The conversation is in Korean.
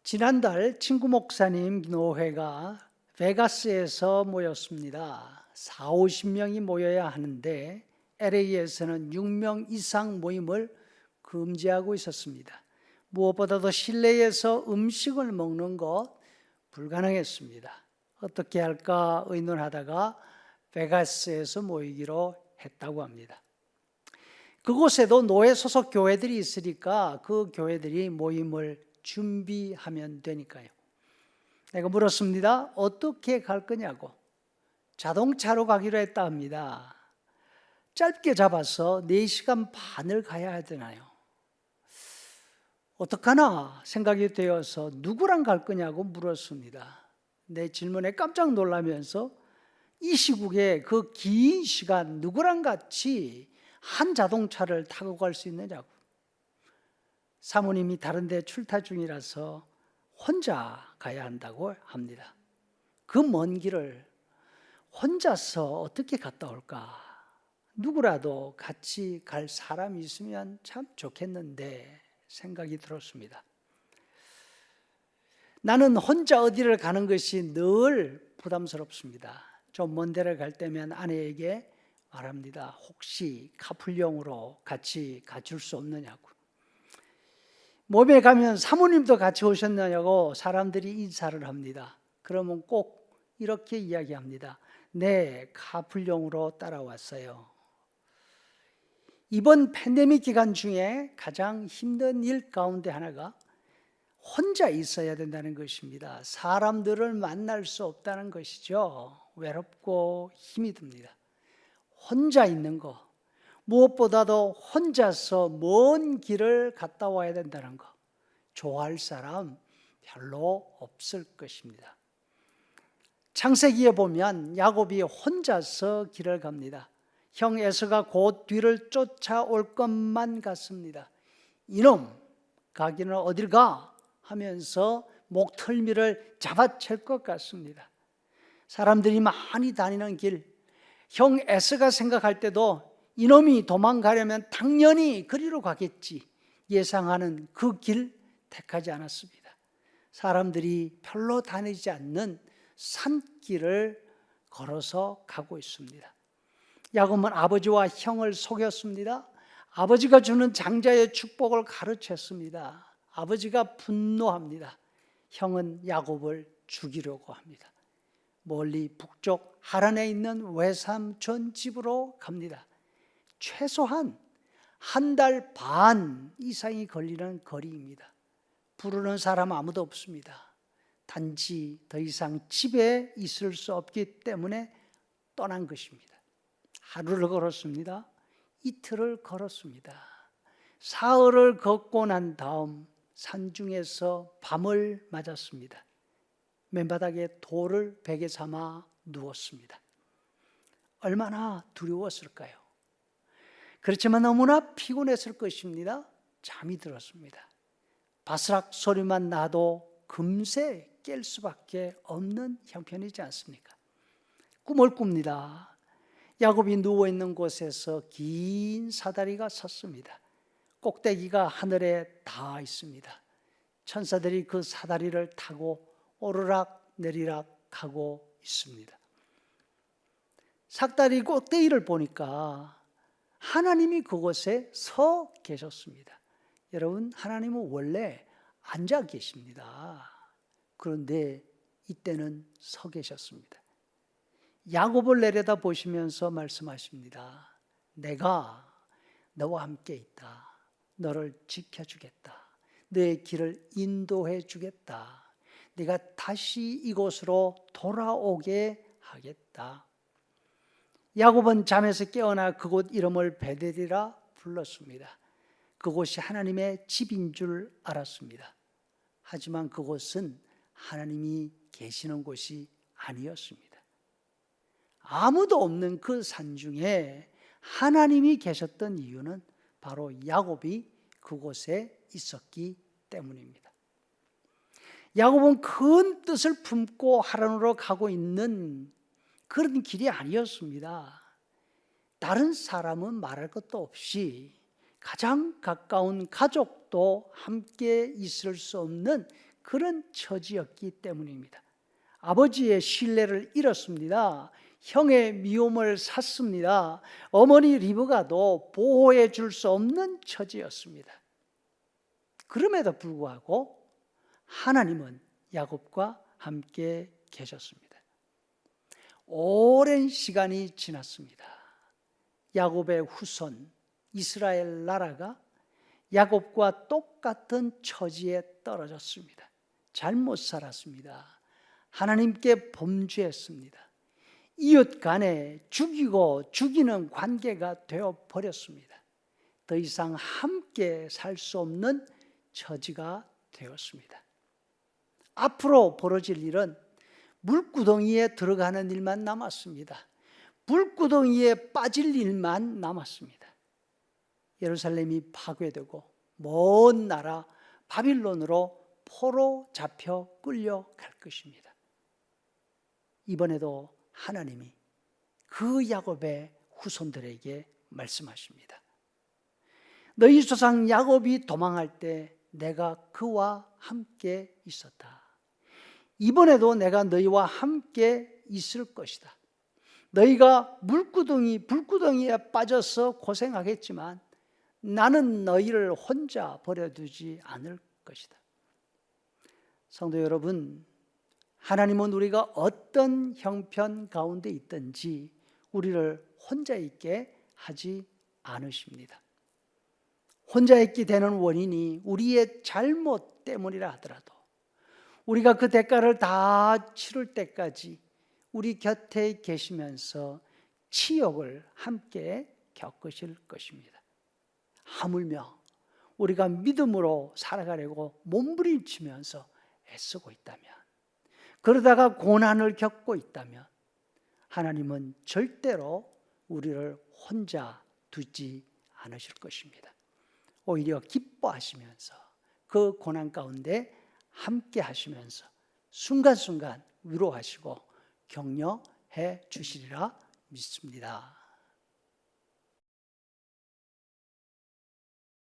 지난달 친구 목사님 노회가 베가스에서 모였습니다. 4, 50명이 모여야 하는데 LA에서는 6명 이상 모임을 금지하고 있었습니다. 무엇보다도 실내에서 음식을 먹는 것 불가능했습니다. 어떻게 할까 의논하다가 베가스에서 모이기로 했다고 합니다. 그곳에도 노예 소속 교회들이 있으니까 그 교회들이 모임을 준비하면 되니까요. 내가 물었습니다. 어떻게 갈 거냐고. 자동차로 가기로 했다 합니다. 짧게 잡아서 4시간 반을 가야 되나요? 어떡하나 생각이 되어서 누구랑 갈 거냐고 물었습니다. 내 질문에 깜짝 놀라면서 이 시국에 그 긴 시간 누구랑 같이 한 자동차를 타고 갈 수 있느냐고. 사모님이 다른 데 출타 중이라서 혼자 가야 한다고 합니다. 그 먼 길을 혼자서 어떻게 갔다 올까? 누구라도 같이 갈 사람이 있으면 참 좋겠는데 생각이 들었습니다. 나는 혼자 어디를 가는 것이 늘 부담스럽습니다. 좀 먼 데를 갈 때면 아내에게 말합니다. 혹시 카풀용으로 같이 가줄 수 없느냐고. 몸에 가면 사모님도 같이 오셨느냐고 사람들이 인사를 합니다. 그러면 꼭 이렇게 이야기합니다. 네, 카풀용으로 따라왔어요. 이번 팬데믹 기간 중에 가장 힘든 일 가운데 하나가 혼자 있어야 된다는 것입니다. 사람들을 만날 수 없다는 것이죠. 외롭고 힘이 듭니다. 혼자 있는 거. 무엇보다도 혼자서 먼 길을 갔다 와야 된다는 거. 좋아할 사람 별로 없을 것입니다. 창세기에 보면 야곱이 혼자서 길을 갑니다. 형 에서가 곧 뒤를 쫓아올 것만 같습니다. 이놈 가기는 어딜 가? 하면서 목털미를 잡아챌 것 같습니다. 사람들이 많이 다니는 길, 형 에서가 생각할 때도 이놈이 도망가려면 당연히 그리로 가겠지 예상하는 그 길 택하지 않았습니다. 사람들이 별로 다니지 않는 산길을 걸어서 가고 있습니다. 야곱은 아버지와 형을 속였습니다. 아버지가 주는 장자의 축복을 가르쳤습니다. 아버지가 분노합니다. 형은 야곱을 죽이려고 합니다. 멀리 북쪽 하란에 있는 외삼촌 집으로 갑니다. 최소한 1달 반 이상이 걸리는 거리입니다. 부르는 사람 아무도 없습니다. 단지 더 이상 집에 있을 수 없기 때문에 떠난 것입니다. 하루를 걸었습니다. 이틀을 걸었습니다. 사흘을 걷고 난 다음 산중에서 밤을 맞았습니다. 맨바닥에 돌을 베개 삼아 누웠습니다. 얼마나 두려웠을까요? 그렇지만 너무나 피곤했을 것입니다. 잠이 들었습니다. 바스락 소리만 나도 금세 깰 수밖에 없는 형편이지 않습니까? 꿈을 꿉니다. 야곱이 누워있는 곳에서 긴 사다리가 섰습니다. 꼭대기가 하늘에 닿아 있습니다. 천사들이 그 사다리를 타고 오르락 내리락 하고 있습니다. 사다리 꼭대기를 보니까 하나님이 그곳에 서 계셨습니다. 여러분, 하나님은 원래 앉아 계십니다. 그런데 이때는 서 계셨습니다. 야곱을 내려다 보시면서 말씀하십니다. 내가 너와 함께 있다. 너를 지켜주겠다. 너의 길을 인도해 주겠다. 네가 다시 이곳으로 돌아오게 하겠다. 야곱은 잠에서 깨어나 그곳 이름을 베델이라 불렀습니다. 그곳이 하나님의 집인 줄 알았습니다. 하지만 그곳은 하나님이 계시는 곳이 아니었습니다. 아무도 없는 그 산중에 하나님이 계셨던 이유는 바로 야곱이 그곳에 있었기 때문입니다. 야곱은 큰 뜻을 품고 하란으로 가고 있는 그런 길이 아니었습니다. 다른 사람은 말할 것도 없이 가장 가까운 가족도 함께 있을 수 없는 그런 처지였기 때문입니다. 아버지의 신뢰를 잃었습니다. 형의 미움을 샀습니다. 어머니 리브가도 보호해 줄 수 없는 처지였습니다. 그럼에도 불구하고 하나님은 야곱과 함께 계셨습니다. 오랜 시간이 지났습니다. 야곱의 후손 이스라엘 나라가 야곱과 똑같은 처지에 떨어졌습니다. 잘못 살았습니다. 하나님께 범죄했습니다. 이웃 간에 죽이고 죽이는 관계가 되어버렸습니다. 더 이상 함께 살 수 없는 처지가 되었습니다. 앞으로 벌어질 일은 물구덩이에 들어가는 일만 남았습니다. 물구덩이에 빠질 일만 남았습니다. 예루살렘이 파괴되고 먼 나라 바빌론으로 포로 잡혀 끌려갈 것입니다. 이번에도 하나님이 그 야곱의 후손들에게 말씀하십니다. 너희 조상 야곱이 도망할 때 내가 그와 함께 있었다. 이번에도 내가 너희와 함께 있을 것이다. 너희가 불구덩이에 빠져서 고생하겠지만 나는 너희를 혼자 버려두지 않을 것이다. 성도 여러분, 하나님은 우리가 어떤 형편 가운데 있든지 우리를 혼자 있게 하지 않으십니다. 혼자 있게 되는 원인이 우리의 잘못 때문이라 하더라도 우리가 그 대가를 다 치를 때까지 우리 곁에 계시면서 치욕을 함께 겪으실 것입니다. 하물며 우리가 믿음으로 살아가려고 몸부림치면서 애쓰고 있다면, 그러다가 고난을 겪고 있다면 하나님은 절대로 우리를 혼자 두지 않으실 것입니다. 오히려 기뻐하시면서 그 고난 가운데 함께 하시면서 순간순간 위로하시고 격려해 주시리라 믿습니다.